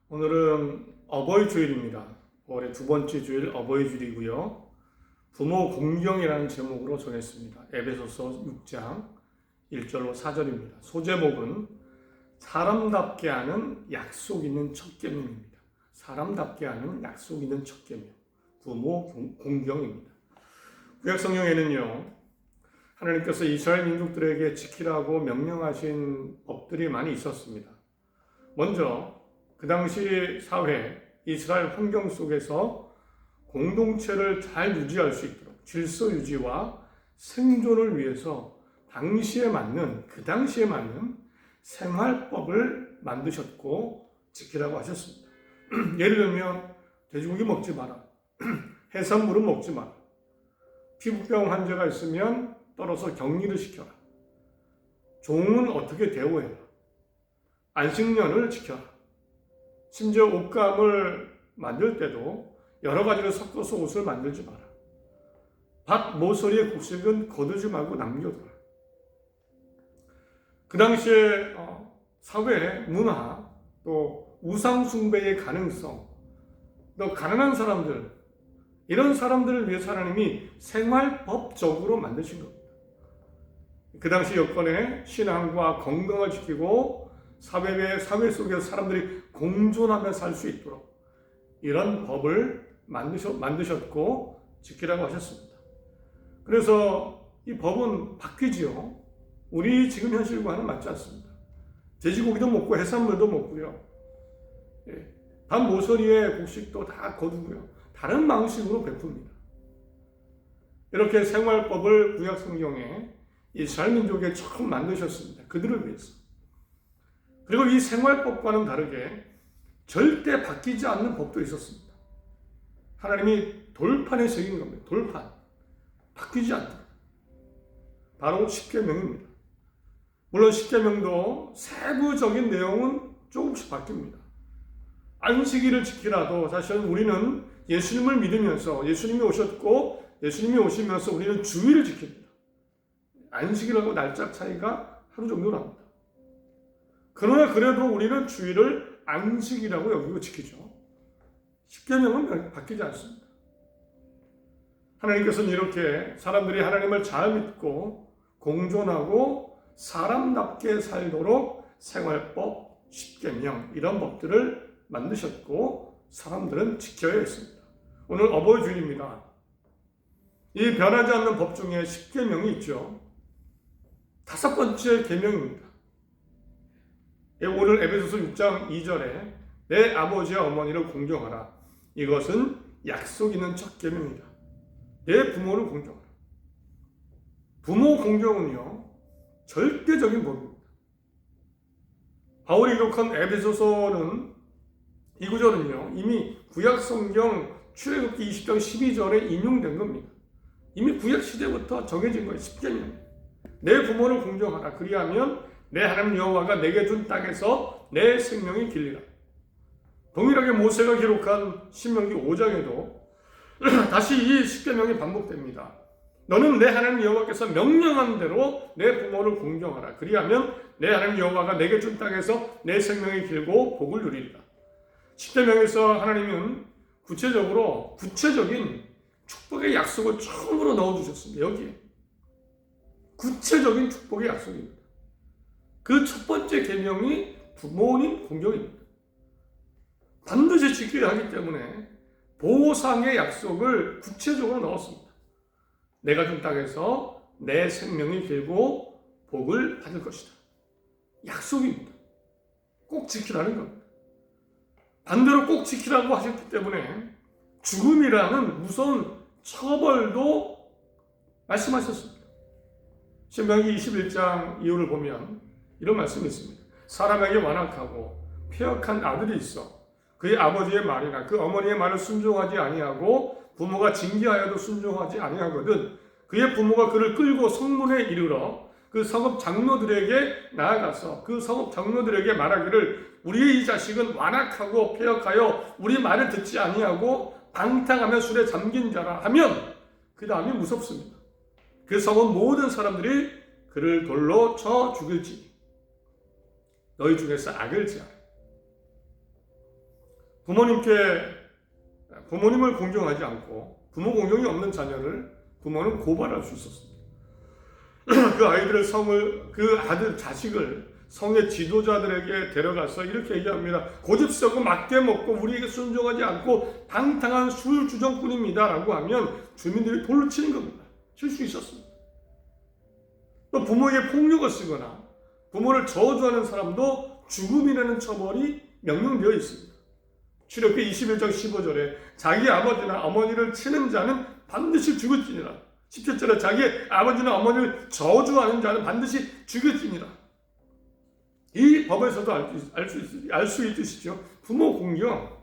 오늘은 어버이 주일입니다. 올해 두 번째 주일 어버이 주일이고요. 부모 공경이라는 제목으로 정했습니다. 에베소서 6장 1절로 4절입니다. 소제목은 사람답게 하는 약속 있는 첫 계명입니다. 사람답게 하는 약속 있는 첫 계명. 부모 공경입니다. 구약 성경에는요, 하나님께서 이스라엘 민족들에게 지키라고 명령하신 법들이 많이 있었습니다. 먼저 그 당시 사회, 이스라엘 환경 속에서 공동체를 잘 유지할 수 있도록 질서 유지와 생존을 위해서 그 당시에 맞는 생활법을 만드셨고 지키라고 하셨습니다. 예를 들면 돼지고기 먹지 마라. 해산물은 먹지 마라. 피부병 환자가 있으면 떨어서 격리를 시켜라. 종은 어떻게 대우해라. 안식년을 지켜라. 심지어 옷감을 만들 때도 여러 가지를 섞어서 옷을 만들지 마라. 밭 모서리의 곡식은 거두지 말고 남겨둬라. 그 당시에 사회, 문화, 또 우상 숭배의 가능성, 또 가난한 사람들, 이런 사람들을 위해서 하나님이 생활법적으로 만드신 겁니다. 그 당시 여건에 신앙과 건강을 지키고 사회 속에서 사람들이 공존하며 살 수 있도록 이런 법을 만드셨고 지키라고 하셨습니다. 그래서 이 법은 바뀌지요. 우리 지금 현실과는 맞지 않습니다. 돼지고기도 먹고 해산물도 먹고요. 밥 모서리에 곡식도 다 거두고요. 다른 방식으로 베풉니다. 이렇게 생활법을 구약 성경에 이스라엘 민족에 처음 만드셨습니다. 그들을 위해서. 그리고 이 생활법과는 다르게 절대 바뀌지 않는 법도 있었습니다. 하나님이 돌판에 새긴 겁니다. 돌판. 바뀌지 않다. 바로 십계명입니다. 물론 십계명도 세부적인 내용은 조금씩 바뀝니다. 안식일을 지키라도 사실은 우리는 예수님을 믿으면서 예수님이 오셨고 예수님이 오시면서 우리는 주일을 지킵니다. 안식일하고 날짜 차이가 하루 정도 납니다. 그러나 그래도 우리는 주일을 안식이라고 여기고 지키죠. 십계명은 바뀌지 않습니다. 하나님께서는 이렇게 사람들이 하나님을 잘 믿고 공존하고 사람답게 살도록 생활법, 십계명 이런 법들을 만드셨고 사람들은 지켜야 했습니다. 오늘 어버이 주일입니다. 이 변하지 않는 법 중에 십계명이 있죠. 5번째 계명입니다. 오늘 에베소서 6장 2절에 내 아버지와 어머니를 공경하라. 이것은 약속 있는 첫 계명이다. 내 부모를 공경하라. 부모 공경은요, 절대적인 법입니다. 바울이 기록한 에베소서는 이 구절은요, 이미 구약 성경 출애굽기 20장 12절에 인용된 겁니다. 이미 구약 시대부터 정해진 거예요. 십계명. 내 부모를 공경하라. 그리하면 내 하나님 여호와가 내게 준 땅에서 내 생명이 길리라. 동일하게 모세가 기록한 신명기 5장에도 다시 이 십계명이 반복됩니다. 너는 내 하나님 여호와께서 명령한 대로 내 부모를 공경하라. 그리하면 내 하나님 여호와가 내게 준 땅에서 내 생명이 길고 복을 누리리라. 십계명에서 하나님은 구체적인 축복의 약속을 처음으로 넣어주셨습니다. 여기에 구체적인 축복의 약속입니다. 그 첫 번째 계명이 부모님 공경입니다. 반드시 지켜야 하기 때문에 보상의 약속을 구체적으로 넣었습니다. 내가 준 땅에서 내 생명이 길고 복을 받을 것이다. 약속입니다. 꼭 지키라는 겁니다. 반대로 꼭 지키라고 하셨기 때문에 죽음이라는 무서운 처벌도 말씀하셨습니다. 신명기 21장 이후를 보면 이런 말씀이 있습니다. 사람에게 완악하고 폐역한 아들이 있어 그의 아버지의 말이나 그 어머니의 말을 순종하지 아니하고 부모가 징계하여도 순종하지 아니하거든 그의 부모가 그를 끌고 성문에 이르러 그 성읍 장로들에게 나아가서 그 성읍 장로들에게 말하기를 우리의 이 자식은 완악하고 폐역하여 우리 말을 듣지 아니하고 방탕하며 술에 잠긴 자라 하면 그 다음이 무섭습니다. 그 성읍 모든 사람들이 그를 돌로 쳐 죽일지 너희 중에서 악을 지하라. 부모님을 공경하지 않고 부모 공경이 없는 자녀를 부모는 고발할 수 있었습니다. 그 아들 자식을 성의 지도자들에게 데려가서 이렇게 얘기합니다. 고집세고 맞게 먹고 우리에게 순종하지 않고 방탕한 술주정꾼입니다 라고 하면 주민들이 돌로 치는 겁니다. 칠 수 있었습니다. 또 부모에게 폭력을 쓰거나 부모를 저주하는 사람도 죽음이라는 처벌이 명령되어 있습니다. 출애굽기 21장 15절에 자기 아버지나 어머니를 치는 자는 반드시 죽을지니라. 17절에 자기 아버지나 어머니를 저주하는 자는 반드시 죽을지니라. 이 법에서도 알 수 있듯이죠. 부모 공경,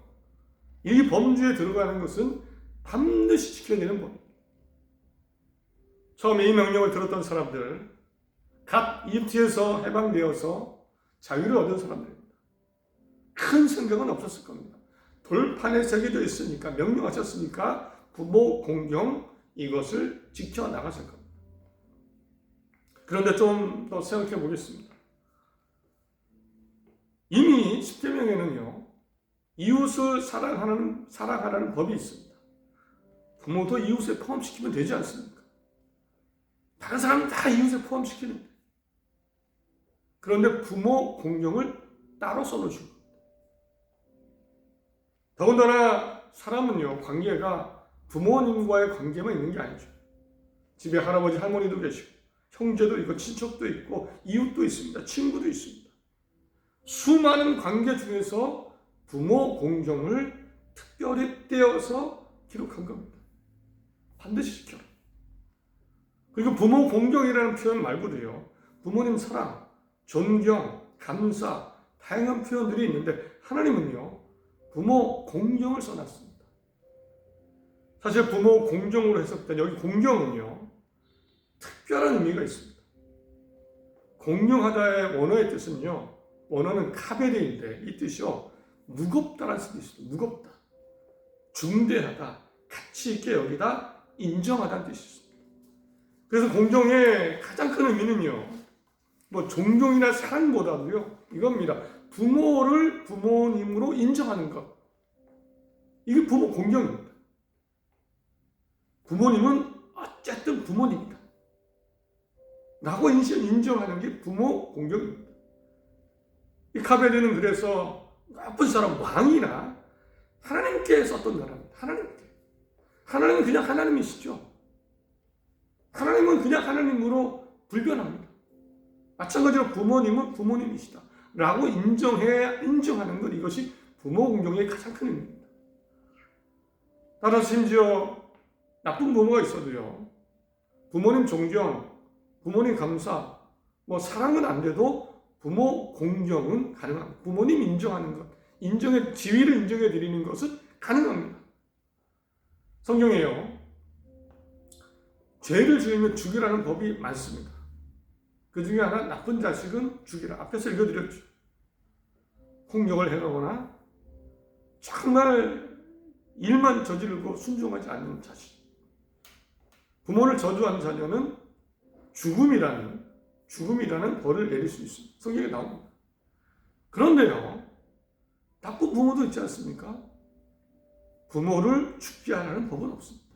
이 범주에 들어가는 것은 반드시 지켜야 되는 법입니다. 처음에 이 명령을 들었던 사람들, 갓 이집트에서 해방되어서 자유를 얻은 사람들입니다. 큰 생각은 없었을 겁니다. 돌판에 새겨져 있으니까, 명령하셨으니까 부모 공경 이것을 지켜나갔을 겁니다. 그런데 좀 더 생각해 보겠습니다. 이미 10계명에는요, 이웃을 사랑하라는 법이 있습니다. 부모도 이웃에 포함시키면 되지 않습니까? 다른 사람은 다 이웃에 포함시키는데. 그런데 부모 공경을 따로 써놓으신 겁니다. 더군다나 사람은요, 관계가 부모님과의 관계만 있는 게 아니죠. 집에 할아버지, 할머니도 계시고, 형제도 있고, 친척도 있고, 이웃도 있습니다. 친구도 있습니다. 수많은 관계 중에서 부모 공경을 특별히 떼어서 기록한 겁니다. 반드시 지켜라. 그리고 부모 공경이라는 표현 말고도요, 부모님 사랑, 존경, 감사, 다양한 표현들이 있는데 하나님은요, 부모 공경을 써놨습니다. 사실 부모 공경으로 해석된 여기 공경은요, 특별한 의미가 있습니다. 공경하다의 원어의 뜻은요, 원어는 카베르인데 이 뜻이요, 무겁다라는 뜻이 있습니다. 무겁다, 중대하다, 가치 있게 여기다, 인정하다는 뜻이 있습니다. 그래서 공경의 가장 큰 의미는요, 존경이나 사랑보다도요, 이겁니다. 부모를 부모님으로 인정하는 것. 이게 부모 공경입니다. 부모님은 어쨌든 부모님이다 라고 인정하는 게 부모 공경입니다. 이 카베르는 그래서 나쁜 사람, 왕이나 하나님께 썼던 단어입니다. 하나님은 그냥 하나님이시죠. 하나님은 그냥 하나님으로 불변합니다. 마찬가지로 부모님은 부모님이시다 라고 인정하는 것, 이것이 부모 공경의 가장 큰 의미입니다. 따라서 심지어 나쁜 부모가 있어도요, 부모님 존경, 부모님 감사, 사랑은 안 돼도 부모 공경은 가능합니다. 부모님 인정하는 것, 지위를 인정해 드리는 것은 가능합니다. 성경에요, 죄를 지으면 죽이라는 법이 많습니다. 그 중에 하나, 나쁜 자식은 죽이라. 앞에서 읽어드렸죠. 폭력을 행하거나 정말 일만 저지르고 순종하지 않는 자식. 부모를 저주하는 자녀는 죽음이라는 벌을 내릴 수 있습니다. 성경에 나옵니다. 그런데요, 나쁜 부모도 있지 않습니까? 부모를 죽게 하라는 법은 없습니다.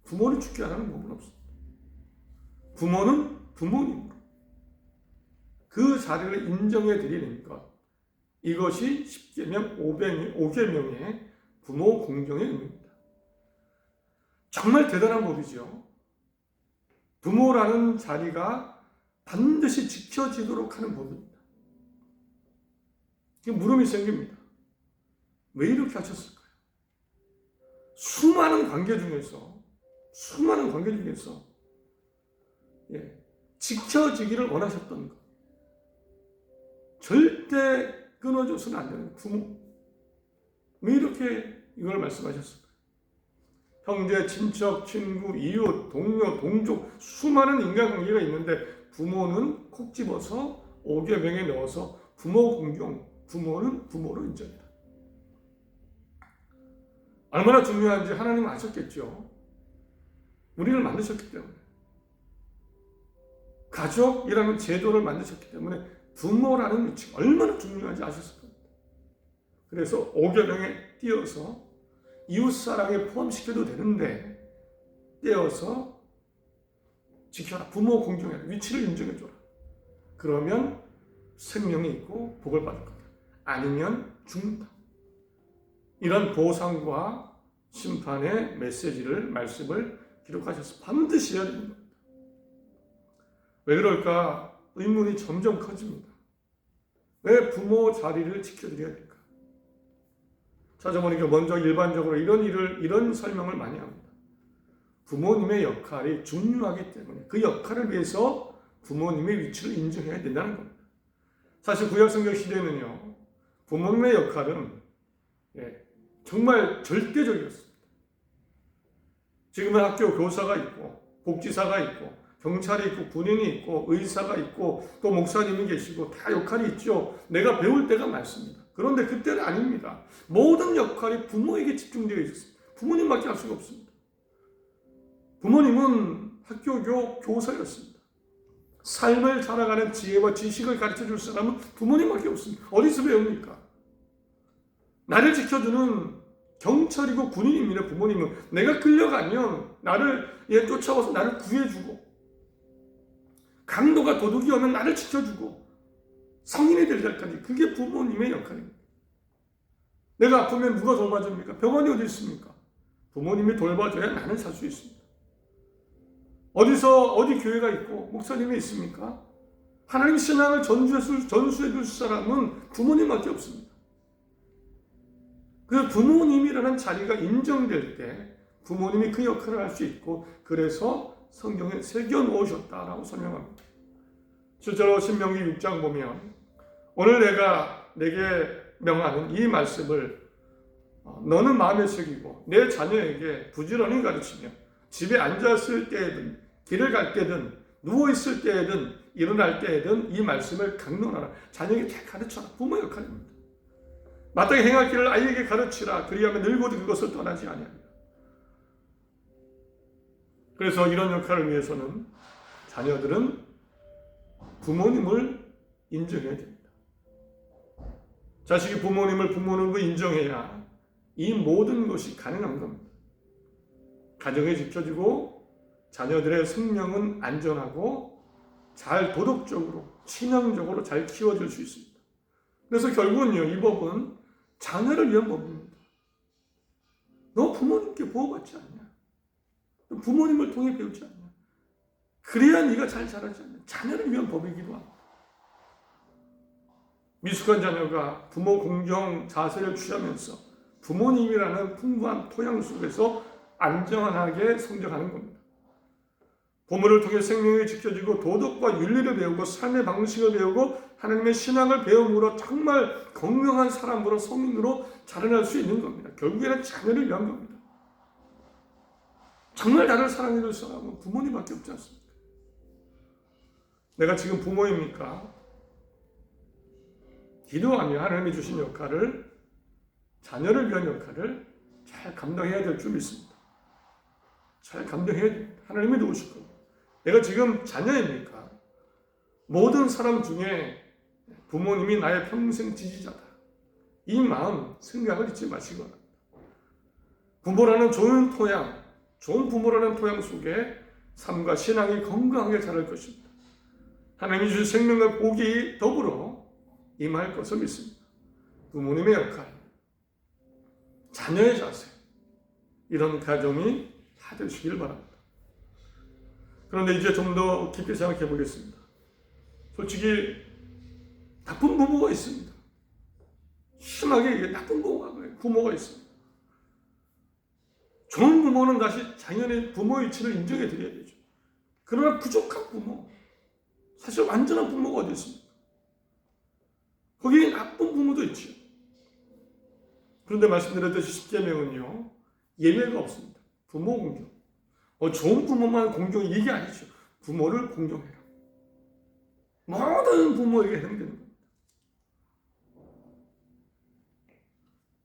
부모를 죽게 하라는 법은 없습니다. 부모는 부모님으로 그 자리를 인정해 드리는 것, 이것이 10계명 5계명의 부모 공경의 의미입니다. 정말 대단한 법이죠. 부모라는 자리가 반드시 지켜지도록 하는 법입니다. 물음이 생깁니다. 왜 이렇게 하셨을까요? 수많은 관계 중에서 지켜지기를 원하셨던 것, 절대 끊어져서는 안 되는 부모, 왜 이렇게 이걸 말씀하셨을까요? 형제, 친척, 친구, 이웃, 동료, 동족, 수많은 인간관계가 있는데 부모는 콕 집어서 5계명에 넣어서 부모 공경, 부모는 부모로 인정이다. 얼마나 중요한지 하나님은 아셨겠죠. 우리를 만드셨기 때문에, 가족이라는 제도를 만드셨기 때문에 부모라는 위치가 얼마나 중요한지 아셨을 겁니다. 그래서 5계명에 띄어서 이웃사랑에 포함시켜도 되는데 띄어서 지켜라. 부모 공경해라. 위치를 인정해줘라. 그러면 생명이 있고 복을 받을 거다. 아니면 죽는다. 이런 보상과 심판의 메시지를, 말씀을 기록하셔서 반드시 해야 됩니다. 왜 그럴까? 의문이 점점 커집니다. 왜 부모 자리를 지켜드려야 될까? 찾아보니까 먼저 일반적으로 이런 설명을 많이 합니다. 부모님의 역할이 중요하기 때문에 그 역할을 위해서 부모님의 위치를 인정해야 된다는 겁니다. 사실 구약성경 시대는요, 부모님의 역할은 정말 절대적이었습니다. 지금은 학교 교사가 있고 복지사가 있고 경찰이 있고 군인이 있고 의사가 있고 또 목사님이 계시고 다 역할이 있죠. 내가 배울 때가 많습니다. 그런데 그때는 아닙니다. 모든 역할이 부모에게 집중되어 있었습니다. 부모님밖에 할 수가 없습니다. 부모님은 학교 교사였습니다. 삶을 살아가는 지혜와 지식을 가르쳐줄 사람은 부모님밖에 없습니다. 어디서 배웁니까? 나를 지켜주는 경찰이고 군인입니다. 부모님은 내가 끌려가면 나를 쫓아와서 나를 구해주고, 강도가 도둑이 오면 나를 지켜주고, 성인이 될 때까지 그게 부모님의 역할입니다. 내가 아프면 누가 돌봐줍니까? 병원이 어디 있습니까? 부모님이 돌봐줘야 나는 살 수 있습니다. 어디 교회가 있고 목사님이 있습니까? 하나님 신앙을 전수해 줄 사람은 부모님밖에 없습니다. 그 부모님이라는 자리가 인정될 때 부모님이 그 역할을 할 수 있고, 그래서 성경에 새겨 놓으셨다라고 설명합니다. 실제로 신명기 6장 보면 오늘 내가 내게 명하는 이 말씀을 너는 마음에 새기고 내 자녀에게 부지런히 가르치며 집에 앉았을 때에든 길을 갈 때든 누워있을 때에든 일어날 때에든 이 말씀을 강론하라. 자녀에게 잘 가르쳐라. 부모 역할입니다. 마땅히 행할 길을 아이에게 가르치라. 그리하면 늙어도 그것을 떠나지 아니하리라. 그래서 이런 역할을 위해서는 자녀들은 부모님을 인정해야 됩니다. 자식이 부모님을 인정해야 이 모든 것이 가능한 겁니다. 가정이 지켜지고 자녀들의 생명은 안전하고 잘 도덕적으로, 신앙적으로 잘 키워질 수 있습니다. 그래서 결국은요, 이 법은 자녀를 위한 법입니다. 너 부모님께 보호받지 않냐? 너 부모님을 통해 배우지 않냐? 그래야 네가 잘 자라지 않냐? 자녀를 위한 법이기도 합니다. 미숙한 자녀가 부모 공경 자세를 취하면서 부모님이라는 풍부한 토양 속에서 안전하게 성장하는 겁니다. 부모를 통해 생명이 지켜지고 도덕과 윤리를 배우고 삶의 방식을 배우고 하나님의 신앙을 배움으로 정말 건강한 사람으로, 성인으로 자라날 수 있는 겁니다. 결국에는 자녀를 위한 겁니다. 정말 나를 사랑해 줄 사람은 부모님밖에 없지 않습니까? 내가 지금 부모입니까? 기도하며 하나님이 주신 역할을, 자녀를 위한 역할을 잘 감당해야 될 줄 믿습니다. 잘 감당해야 됩니다. 하나님이 도우실 겁니다. 내가 지금 자녀입니까? 모든 사람 중에 부모님이 나의 평생 지지자다. 이 마음, 생각을 잊지 마시기 바랍니다. 부모라는 좋은 토양, 좋은 부모라는 토양 속에 삶과 신앙이 건강하게 자랄 것입니다. 하나님이 주신 생명과 복이 더불어 임할 것을 믿습니다. 부모님의 역할, 자녀의 자세, 이런 가정이 다 되시길 바랍니다. 그런데 이제 좀 더 깊이 생각해 보겠습니다. 솔직히 나쁜 부모가 있습니다. 심하게 나쁜 부모가 있습니다. 좋은 부모는 다시 자연의 부모 위치를 인정해 드려야 되죠. 그러나 부족한 부모, 사실 완전한 부모가 어디 있습니까? 거기에 나쁜 부모도 있죠. 그런데 말씀드렸듯이 십계명은요, 예외가 없습니다. 부모 공경. 좋은 부모만 공경이 이게 아니죠. 부모를 공경해라. 모든 부모에게 해당되는 겁니다.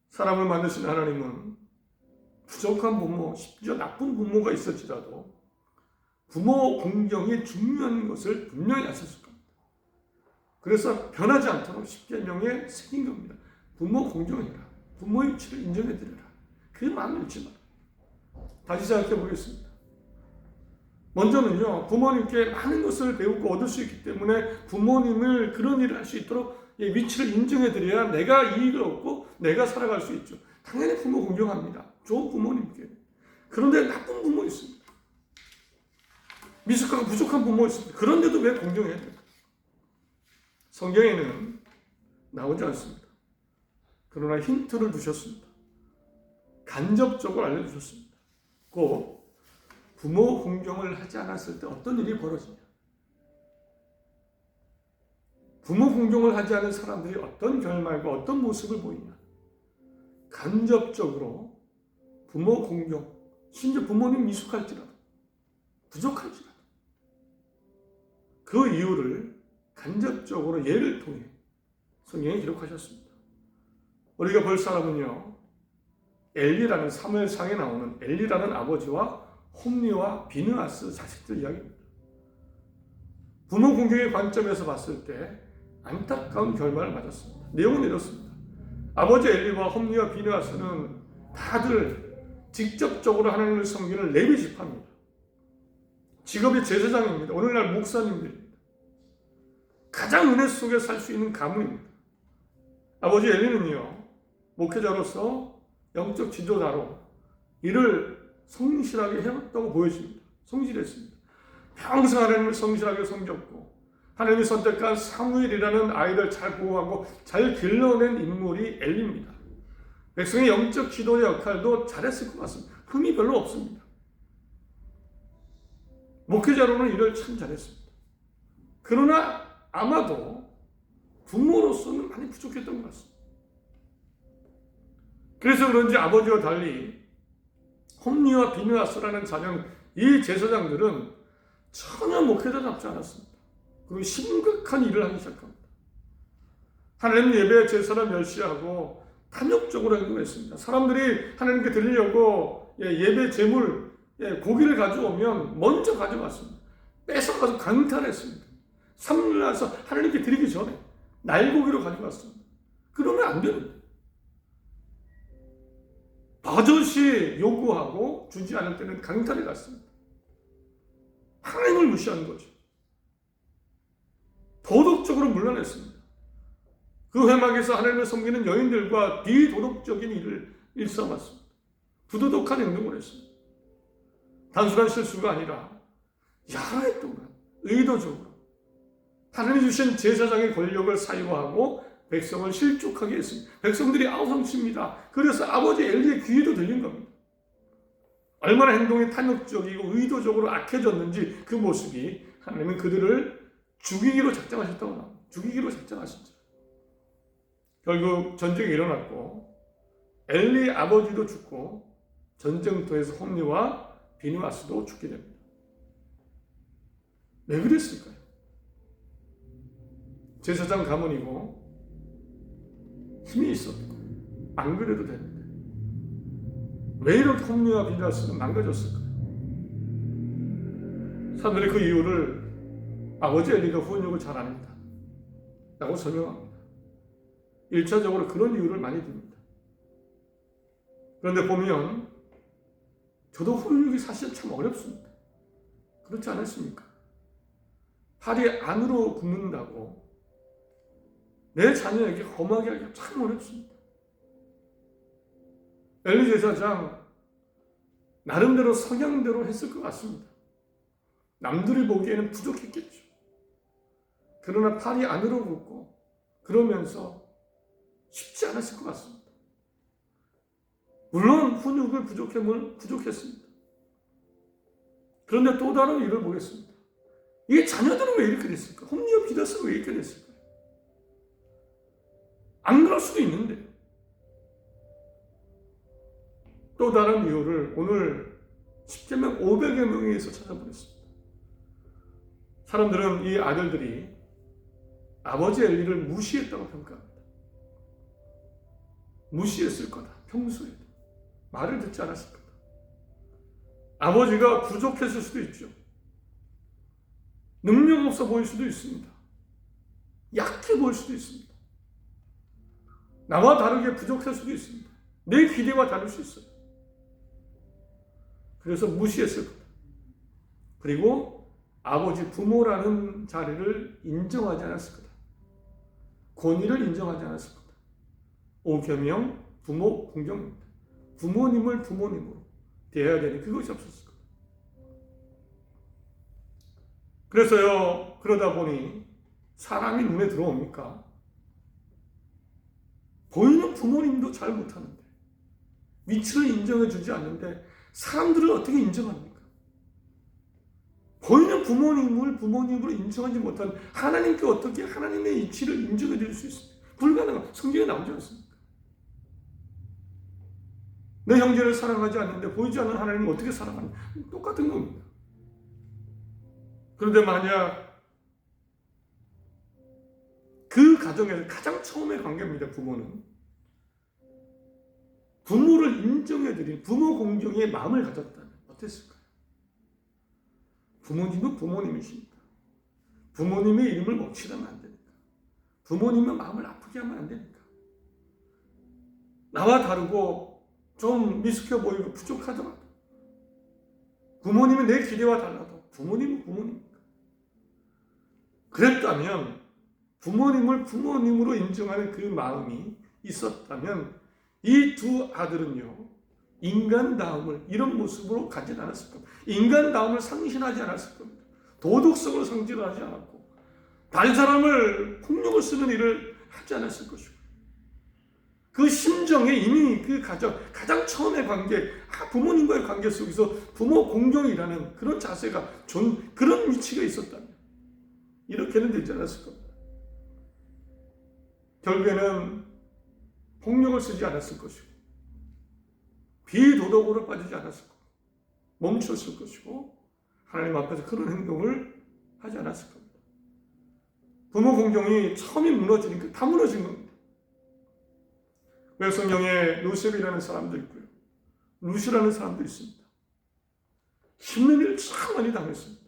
사람을 만드신 하나님은 부족한 부모, 심지어 나쁜 부모가 있을지라도 부모 공경이 중요한 것을 분명히 아셨을 겁니다. 그래서 변하지 않도록 십계명에 새긴 겁니다. 부모 공경해라. 부모의 위치를 인정해드려라. 그 마음을 잃지 마라. 다시 생각해 보겠습니다. 먼저는요, 부모님께 많은 것을 배우고 얻을 수 있기 때문에 부모님을 그런 일을 할 수 있도록 위치를 인정해드려야 내가 이익을 얻고 내가 살아갈 수 있죠. 당연히 부모 공경합니다. 좋은 부모님께. 그런데 나쁜 부모 있습니다. 미숙하고 부족한 부모 있습니다. 그런데도 왜 공경해야 돼요? 성경에는 나오지 않습니다. 그러나 힌트를 주셨습니다. 간접적으로 알려주셨습니다. 꼭 부모 공경을 하지 않았을 때 어떤 일이 벌어지냐. 부모 공경을 하지 않은 사람들이 어떤 결말과 어떤 모습을 보이냐. 간접적으로 부모 공경, 심지어 부모님 미숙할지라도, 부족할지라도 그 이유를 간접적으로 예를 통해 성경에 기록하셨습니다. 우리가 볼 사람은요, 엘리라는 사무엘상에 나오는 엘리라는 아버지와 홈리와 비느하스 자식들 이야기입니다. 부모 공경의 관점에서 봤을 때 안타까운 결말을 맞았습니다. 내용은 이렇습니다. 아버지 엘리와 홈리와 비느하스는 다들 직접적으로 하나님을 섬기는 레위 지파입니다. 직업이 제사장입니다. 오늘날 목사님들입니다. 가장 은혜 속에 살 수 있는 가문입니다. 아버지 엘리는요, 목회자로서 영적 지도자로 일을 성실하게 해왔다고 보여집니다. 성실했습니다. 평생 하나님을 성실하게 섬겼고 하나님이 선택한 사무엘이라는 아이를 잘 보호하고 잘 길러낸 인물이 엘리입니다. 백성의 영적 지도자 역할도 잘했을 것 같습니다. 흠이 별로 없습니다. 목회자로는 일을 참 잘했습니다. 그러나 아마도 부모로서는 많이 부족했던 것 같습니다. 그래서 그런지 아버지와 달리 홈리와 비느하스라는 자녀, 이 제사장들은 전혀 목회자답지 않았습니다. 그리고 심각한 일을 하기 시작합니다. 하나님 예배 제사를 멸시하고 탐욕적으로 행동했습니다. 사람들이 하나님께 드리려고 예배 제물, 고기를 가져오면 먼저 가져갔습니다. 뺏어가서 강탈했습니다. 삼일나서 하나님께 드리기 전에 날고기로 가져갔습니다. 그러면 안 됩니다. 버젓이 요구하고 주지 않을 때는 강탈해 갔습니다. 하나님을 무시하는 거죠. 도덕적으로 물러냈습니다. 그 회막에서 하나님을 섬기는 여인들과 비도덕적인 일을 일삼았습니다. 부도덕한 행동을 했습니다. 단순한 실수가 아니라 여러 해 동안 의도적으로 하나님이 주신 제사장의 권력을 사유하고 백성을 실족하게 했습니다. 백성들이 아우성칩니다. 그래서 아버지 엘리의 귀에도 들린 겁니다. 얼마나 행동이 탐욕적이고 의도적으로 악해졌는지 그 모습이 하나님은 그들을 죽이기로 작정하셨다고 나옵니다. 죽이기로 작정하셨죠. 결국 전쟁이 일어났고 엘리 아버지도 죽고 전쟁터에서 홈리와 비느하스도 죽게 됩니다. 왜 그랬을까요? 제사장 가문이고 힘이 있었고 안 그래도 되는데 왜 이렇게 홈리와 비느하스는 망가졌을까요? 사람들이 그 이유를 아버지 엘리가 후원력을 잘 안다 라고 설명합니다. 1차적으로 그런 이유를 많이 듭니다. 그런데 보면 저도 후원력이 사실 참 어렵습니다. 그렇지 않으십니까? 팔이 안으로 굽는다고 내 자녀에게 험하게 하기가 참 어렵습니다. 엘리 제사장 나름대로 성향대로 했을 것 같습니다. 남들이 보기에는 부족했겠죠. 그러나 팔이 안으로 굽고 그러면서 쉽지 않았을 것 같습니다. 물론 훈육을 부족했습니다. 그런데 또 다른 일을 보겠습니다. 이게 자녀들은 왜 이렇게 됐을까? 홈리와 비느하스는 왜 이렇게 됐을까? 안 그럴 수도 있는데 또 다른 이유를 오늘 10계명 500여 명에서 찾아보겠습니다. 사람들은 이 아들들이 아버지 엘리를 무시했다고 평가합니다. 무시했을 거다. 평소에도 말을 듣지 않았을 거다. 아버지가 부족했을 수도 있죠. 능력 없어 보일 수도 있습니다. 약해 보일 수도 있습니다. 나와 다르게 부족할 수도 있습니다. 내 기대와 다를 수 있어요. 그래서 무시했을 거다. 그리고 아버지 부모라는 자리를 인정하지 않았을 거다. 권위를 인정하지 않았을 거다. 오계명 부모 공경입니다. 부모님을 부모님으로 대해야 되는 그것이 없었을 거다. 그래서요, 그러다 보니 사람이 눈에 들어옵니까? 보이는 부모님도 잘 못하는데, 위치를 인정해 주지 않는데 사람들을 어떻게 인정합니까? 보이는 부모님을 부모님으로 인정하지 못한 하나님께 어떻게 하나님의 위치를 인정해 드릴 수 있습니까? 불가능한, 성경에 나오지 않습니까? 내 형제를 사랑하지 않는데 보이지 않는 하나님을 어떻게 사랑하냐? 똑같은 겁니다. 그런데 만약 그 가정에서 가장 처음의 관계입니다. 부모는 부모를 인정해드린 부모 공경의 마음을 가졌다면 어땠을까요? 부모님은 부모님이십니다. 부모님의 이름을 먹칠하면 안 되니까. 부모님의 마음을 아프게 하면 안 되니까. 나와 다르고 좀 미숙해 보이고 부족하더라도 부모님은 내 기대와 달라도 부모님은 부모님입니다. 그랬다면 부모님을 부모님으로 인정하는 그 마음이 있었다면 이 두 아들은요, 인간다움을 이런 모습으로 가진 않았을 겁니다. 인간다움을 상실하지 않았을 겁니다. 도덕성을 상실하지 않았고 다른 사람을 폭력을 쓰는 일을 하지 않았을 것이고, 그 심정에 이미 그 가장 처음의 관계, 부모님과의 관계 속에서 부모 공경이라는 그런 자세가 그런 위치가 있었다면 이렇게는 되지 않았을 겁니다. 결국에는 폭력을 쓰지 않았을 것이고 비도덕으로 빠지지 않았을 것이고 멈췄을 것이고 하나님 앞에서 그런 행동을 하지 않았을 겁니다. 부모 공경이 처음에 무너지니까 다 무너진 겁니다. 왜 성경에 요셉이라는 사람도 있고요, 루시라는 사람도 있습니다. 힘든 일을 참 많이 당했습니다.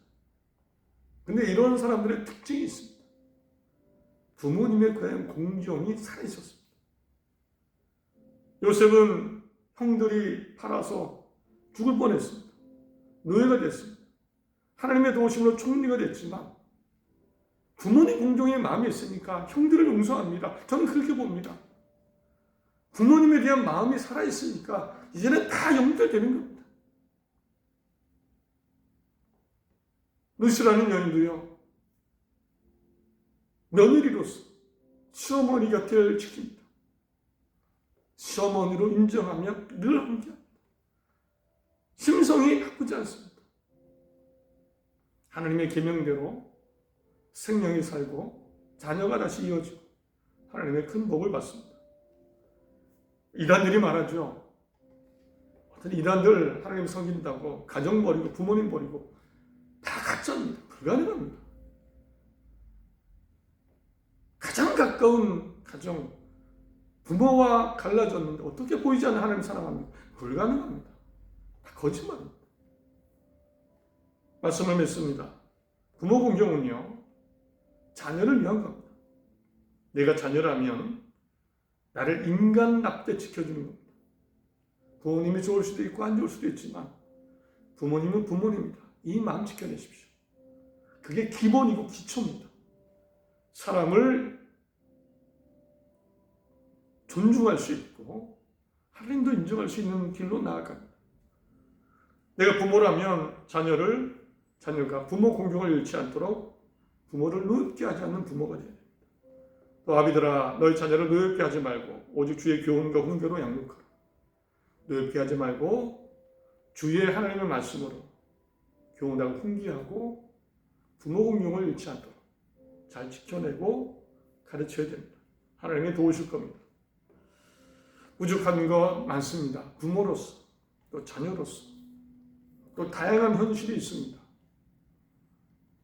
근데 이런 사람들의 특징이 있습니다. 부모님의 공경이 살아있었습니다. 요셉은 형들이 팔아서 죽을 뻔했습니다. 노예가 됐습니다. 하나님의 도우심으로 총리가 됐지만 부모님 공경의 마음이 있으니까 형들을 용서합니다. 저는 그렇게 봅니다. 부모님에 대한 마음이 살아있으니까 이제는 다 연결되는 겁니다. 루시라는 여인도요, 며느리로서 시어머니 곁을 지킵니다. 시어머니로 인정하며 늘 함께합니다. 심성이 나쁘지 않습니다. 하나님의 계명대로 생명이 살고 자녀가 다시 이어지고 하나님의 큰 복을 받습니다. 이단들이 말하죠. 어떤 이단들 하나님 섬긴다고 가정 버리고 부모님 버리고 다 가짜입니다. 불가능합니다. 가장 가까운 가정, 부모와 갈라졌는데 어떻게 보이지 않는 하나님 사랑합니까? 불가능합니다. 다 거짓말입니다. 말씀을 맺습니다. 부모 공경은요, 자녀를 위한 겁니다. 내가 자녀라면 나를 인간답게 지켜주는 겁니다. 부모님이 좋을 수도 있고 안 좋을 수도 있지만 부모님은 부모님입니다. 이 마음 지켜내십시오. 그게 기본이고 기초입니다. 사람을 존중할 수 있고 하나님도 인정할 수 있는 길로 나아갑니다. 내가 부모라면 자녀가 부모 공경을 잃지 않도록 부모를 노엽게 하지 않는 부모가 되어야 됩니다. 또 아비들아, 너희 자녀를 노엽게 하지 말고 오직 주의 교훈과 훈계로 양육하라. 노엽게 하지 말고 주의 하나님의 말씀으로 교훈하고 훈계하고 부모 공경을 잃지 않도록 잘 지켜내고 가르쳐야 됩니다. 하나님이 도우실 겁니다. 부족한 거 많습니다. 부모로서, 또 자녀로서, 또 다양한 현실이 있습니다.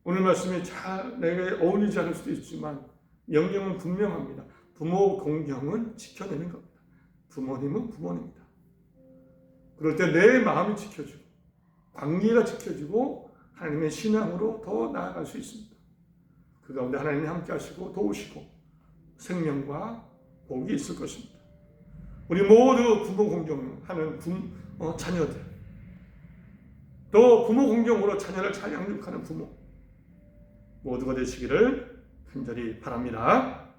오늘 말씀이 잘 내게 어울리지 않을 수도 있지만 명령은 분명합니다. 부모 공경은 지켜내는 겁니다. 부모님은 부모님입니다. 그럴 때 내 마음이 지켜지고 관계가 지켜지고 하나님의 신앙으로 더 나아갈 수 있습니다. 그 가운데 하나님이 함께 하시고 도우시고 생명과 복이 있을 것입니다. 우리 모두 부모 공경하는 자녀들, 또 부모 공경으로 자녀를 잘 양육하는 부모 모두가 되시기를 간절히 바랍니다.